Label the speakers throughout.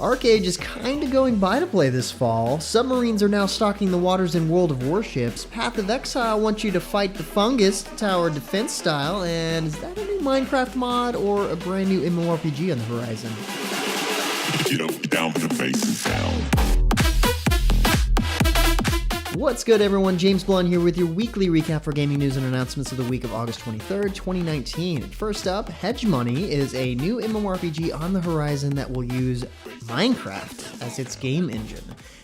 Speaker 1: ArcheAge is kinda going buy to play this fall. Submarines are now stalking the waters in World of Warships. Path of Exile wants you to fight the fungus, tower defense style, and is that a new Minecraft mod or a brand new MMORPG on the horizon?
Speaker 2: Get up, down for the bass and sound.
Speaker 1: What's good, everyone? James Blunt here with your weekly recap for gaming news and announcements of the week of August 23rd, 2019. First up, Hegemony is a new MMORPG on the horizon that will use Minecraft as its game engine.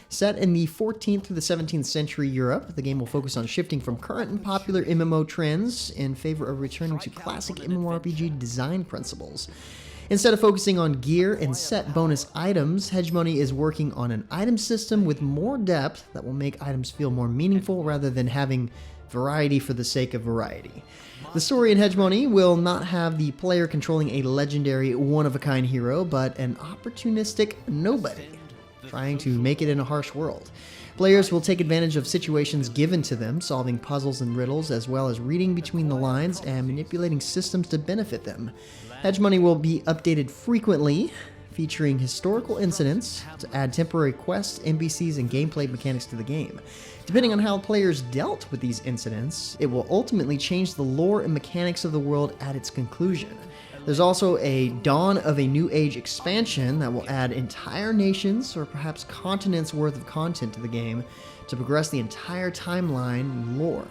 Speaker 1: Set in the 14th through the 17th century Europe, the game will focus on shifting from current and popular MMO trends in favor of returning to classic MMORPG design principles. Instead of focusing on gear and set bonus items, Hegemony is working on an item system with more depth that will make items feel more meaningful rather than having variety for the sake of variety. The story in Hegemony will not have the player controlling a legendary, one-of-a-kind hero, but an opportunistic nobody trying to make it in a harsh world. Players will take advantage of situations given to them, solving puzzles and riddles, as well as reading between the lines and manipulating systems to benefit them. Hegemony will be updated frequently, featuring historical incidents to add temporary quests, NPCs, and gameplay mechanics to the game. Depending on how players dealt with these incidents, it will ultimately change the lore and mechanics of the world at its conclusion. There's also a Dawn of a New Age expansion that will add entire nations or perhaps continents worth of content to the game to progress the entire timeline and lore.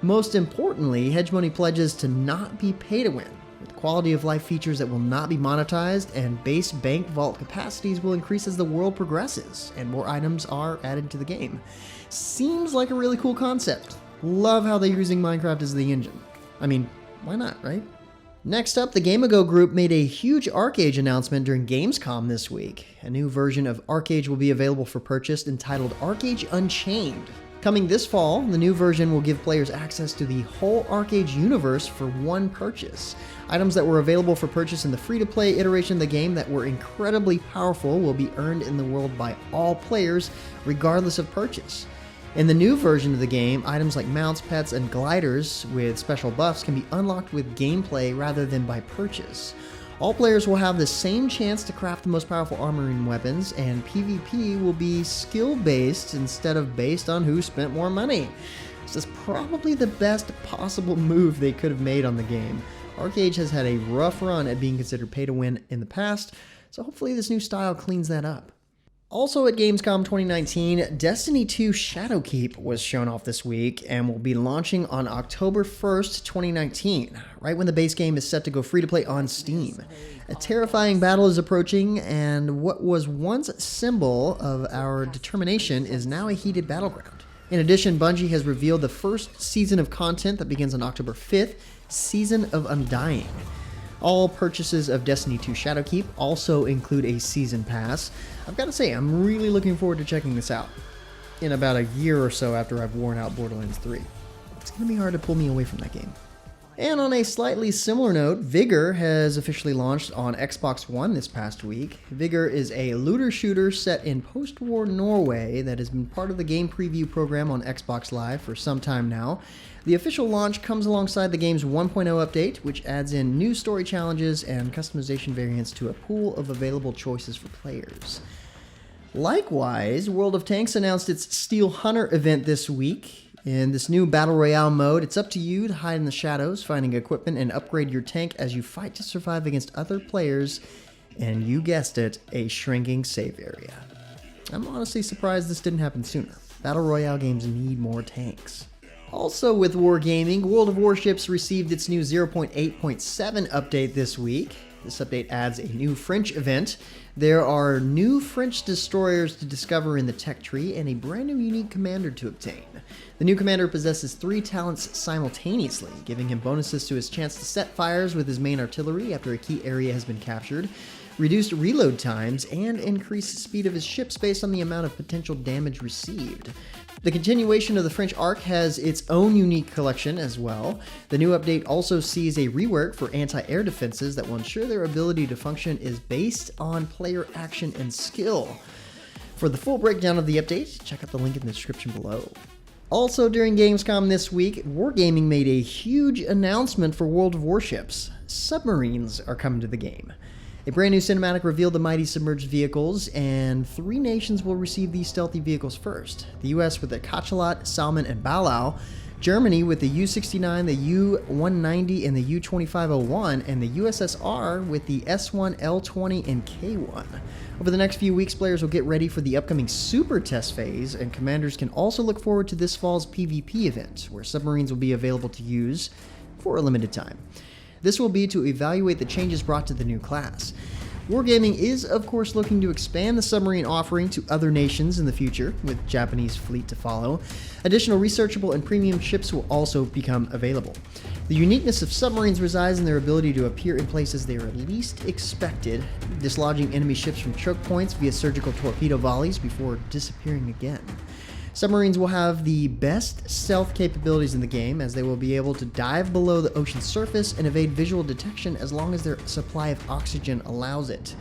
Speaker 1: Most importantly, Hegemony pledges to not be pay to win, with quality of life features that will not be monetized, and base bank vault capacities will increase as the world progresses and more items are added to the game. Seems like a really cool concept. Love how they're using Minecraft as the engine. I mean, why not, right? Next up, the Game Ago group made a huge ArcheAge announcement during Gamescom this week. A new version of ArcheAge will be available for purchase entitled ArcheAge Unchained. Coming this fall, the new version will give players access to the whole ArcheAge universe for one purchase. Items that were available for purchase in the free-to-play iteration of the game that were incredibly powerful will be earned in the world by all players, regardless of purchase. In the new version of the game, items like mounts, pets, and gliders with special buffs can be unlocked with gameplay rather than by purchase. All players will have the same chance to craft the most powerful armor and weapons, and PvP will be skill-based instead of based on who spent more money. This is probably the best possible move they could have made on the game. ArcheAge has had a rough run at being considered pay-to-win in the past, so hopefully this new style cleans that up. Also at Gamescom 2019, Destiny 2 Shadowkeep was shown off this week and will be launching on October 1st, 2019, right when the base game is set to go free to play on Steam. A terrifying battle is approaching, and what was once a symbol of our determination is now a heated battleground. In addition, Bungie has revealed the first season of content that begins on October 5th, Season of Undying. All purchases of Destiny 2 Shadowkeep also include a season pass. I've got to say, I'm really looking forward to checking this out in about a year or so after I've worn out Borderlands 3. It's going to be hard to pull me away from that game. And on a slightly similar note, Vigor has officially launched on Xbox One this past week. Vigor is a looter shooter set in post-war Norway that has been part of the game preview program on Xbox Live for some time now. The official launch comes alongside the game's 1.0 update, which adds in new story challenges and customization variants to a pool of available choices for players. Likewise, World of Tanks announced its Steel Hunter event this week. In this new Battle Royale mode, it's up to you to hide in the shadows, finding equipment and upgrade your tank as you fight to survive against other players, and you guessed it, a shrinking save area. I'm honestly surprised this didn't happen sooner. Battle Royale games need more tanks. Also with Wargaming, World of Warships received its new 0.8.7 update this week. This update adds a new French event. There are new French destroyers to discover in the tech tree and a brand new unique commander to obtain. The new commander possesses 3 talents simultaneously, giving him bonuses to his chance to set fires with his main artillery after a key area has been captured, reduced reload times, and increased speed of his ships based on the amount of potential damage received. The continuation of the French arc has its own unique collection as well. The new update also sees a rework for anti-air defenses that will ensure their ability to function is based on player action and skill. For the full breakdown of the update, check out the link in the description below. Also during Gamescom this week, Wargaming made a huge announcement for World of Warships. Submarines are coming to the game. A brand new cinematic revealed the mighty submerged vehicles, and 3 nations will receive these stealthy vehicles first. The US with the Cachalot, Salmon, and Balau, Germany with the U-69, the U-190, and the U-2501, and the USSR with the S-1, L-20, and K-1. Over the next few weeks, players will get ready for the upcoming Super Test phase, and commanders can also look forward to this fall's PvP event, where submarines will be available to use for a limited time. This will be to evaluate the changes brought to the new class. Wargaming is, of course, looking to expand the submarine offering to other nations in the future, with Japanese fleet to follow. Additional researchable and premium ships will also become available. The uniqueness of submarines resides in their ability to appear in places they are least expected, dislodging enemy ships from choke points via surgical torpedo volleys before disappearing again. Submarines will have the best stealth capabilities in the game, as they will be able to dive below the ocean's surface and evade visual detection as long as their supply of oxygen allows it.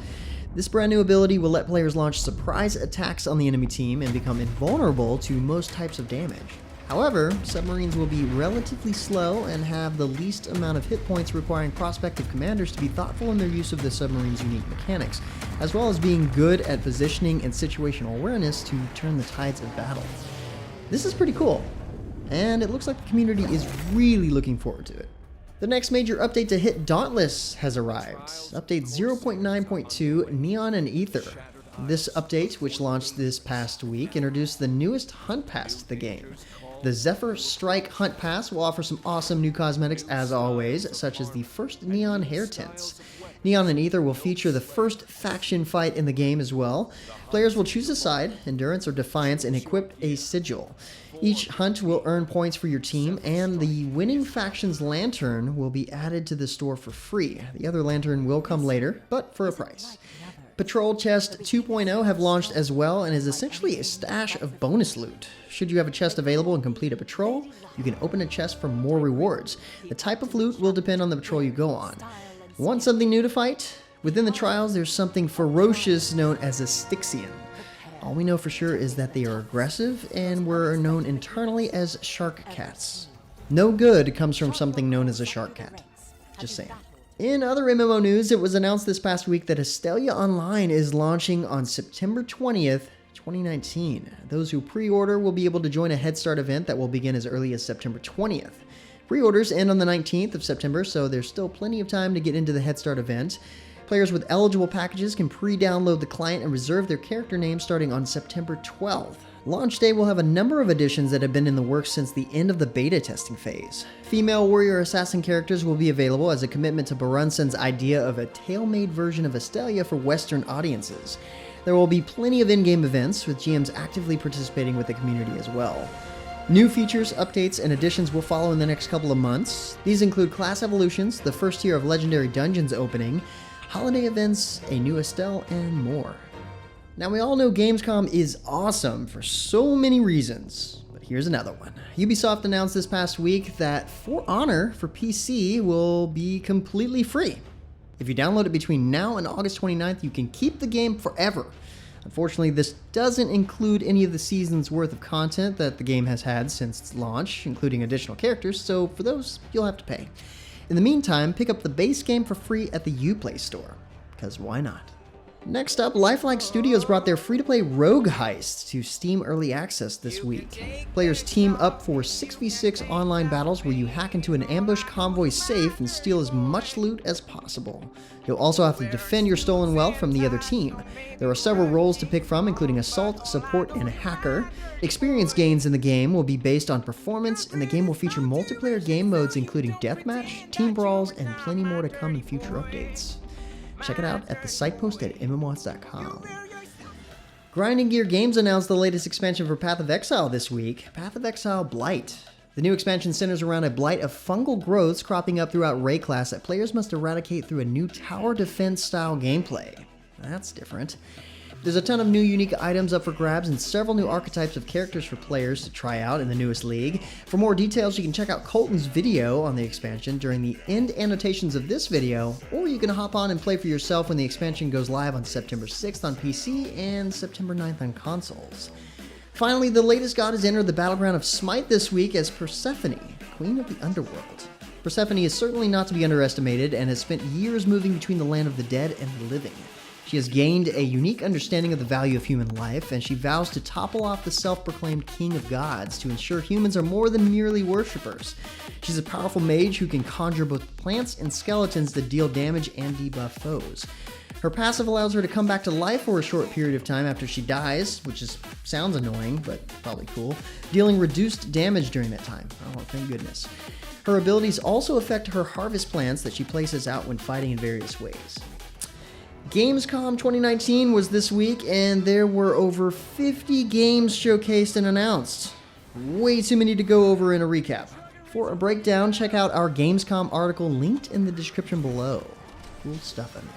Speaker 1: This brand new ability will let players launch surprise attacks on the enemy team and become invulnerable to most types of damage. However, submarines will be relatively slow and have the least amount of hit points, requiring prospective commanders to be thoughtful in their use of the submarine's unique mechanics, as well as being good at positioning and situational awareness to turn the tides of battle. This is pretty cool, and it looks like the community is really looking forward to it. The next major update to hit Dauntless has arrived. Update 0.9.2 Neon and Ether. This update, which launched this past week, introduced the newest Hunt Pass to the game. The Zephyr Strike Hunt Pass will offer some awesome new cosmetics as always, such as the first neon hair tints. Neon and Ether will feature the first faction fight in the game as well. Players will choose a side, Endurance or Defiance, and equip a sigil. Each hunt will earn points for your team, and the winning faction's lantern will be added to the store for free. The other lantern will come later, but for a price. Patrol Chest 2.0 have launched as well, and is essentially a stash of bonus loot. Should you have a chest available and complete a patrol, you can open a chest for more rewards. The type of loot will depend on the patrol you go on. Want something new to fight? Within the trials, there's something ferocious known as a Styxian. All we know for sure is that they are aggressive and were known internally as shark cats. No good comes from something known as a shark cat. Just saying. In other MMO news, it was announced this past week that Astellia Online is launching on September 20th, 2019. Those who pre-order will be able to join a Head Start event that will begin as early as September 20th. Pre-orders end on the 19th of September, so there's still plenty of time to get into the Head Start event. Players with eligible packages can pre-download the client and reserve their character name starting on September 12th. Launch day will have a number of additions that have been in the works since the end of the beta testing phase. Female warrior assassin characters will be available as a commitment to Barunsen's idea of a tailor-made version of Astellia for Western audiences. There will be plenty of in-game events, with GMs actively participating with the community as well. New features, updates, and additions will follow in the next couple of months. These include class evolutions, the first tier of Legendary Dungeons opening, holiday events, a new Estelle, and more. Now, we all know Gamescom is awesome for so many reasons, but here's another one. Ubisoft announced this past week that For Honor for PC will be completely free. If you download it between now and August 29th, you can keep the game forever. Unfortunately, this doesn't include any of the season's worth of content that the game has had since its launch, including additional characters, so for those, you'll have to pay. In the meantime, pick up the base game for free at the Uplay store, because why not? Next up, Lifelike Studios brought their free-to-play Rogue Heist to Steam Early Access this week. Players team up for 6v6 online battles where you hack into an ambush convoy safe and steal as much loot as possible. You'll also have to defend your stolen wealth from the other team. There are several roles to pick from, including Assault, Support, and Hacker. Experience gains in the game will be based on performance, and the game will feature multiplayer game modes including Deathmatch, Team Brawls, and plenty more to come in future updates. Check it out at the site post at MMORPG.com. Grinding Gear Games announced the latest expansion for Path of Exile this week, Path of Exile Blight. The new expansion centers around a blight of fungal growths cropping up throughout Ray class that players must eradicate through a new tower defense style gameplay. That's different. There's a ton of new unique items up for grabs and several new archetypes of characters for players to try out in the newest league. For more details, you can check out Colton's video on the expansion during the end annotations of this video, or you can hop on and play for yourself when the expansion goes live on September 6th on PC and September 9th on consoles. Finally, the latest god has entered the battleground of SMITE this week as Persephone, Queen of the Underworld. Persephone is certainly not to be underestimated and has spent years moving between the land of the dead and the living. She has gained a unique understanding of the value of human life, and she vows to topple off the self-proclaimed king of gods to ensure humans are more than merely worshippers. She's a powerful mage who can conjure both plants and skeletons that deal damage and debuff foes. Her passive allows her to come back to life for a short period of time after she dies, which sounds annoying, but probably cool, dealing reduced damage during that time. Oh, thank goodness. Her abilities also affect her harvest plants that she places out when fighting in various ways. Gamescom 2019 was this week, and there were over 50 games showcased and announced. Way too many to go over in a recap. For a breakdown, check out our Gamescom article linked in the description below. Cool stuff in there.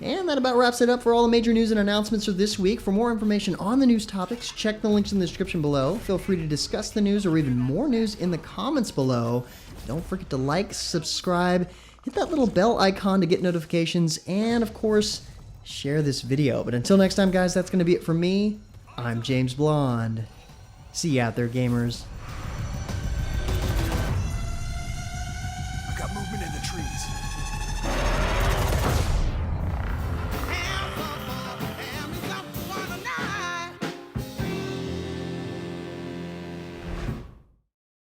Speaker 1: And that about wraps it up for all the major news and announcements for this week. For more information on the news topics, check the links in the description below. Feel free to discuss the news or even more news in the comments below. Don't forget to like, subscribe, hit that little bell icon to get notifications, and of course, share this video. But until next time, guys, that's going to be it for me. I'm James Blonde. See you out there, gamers.
Speaker 3: I got movement in the trees.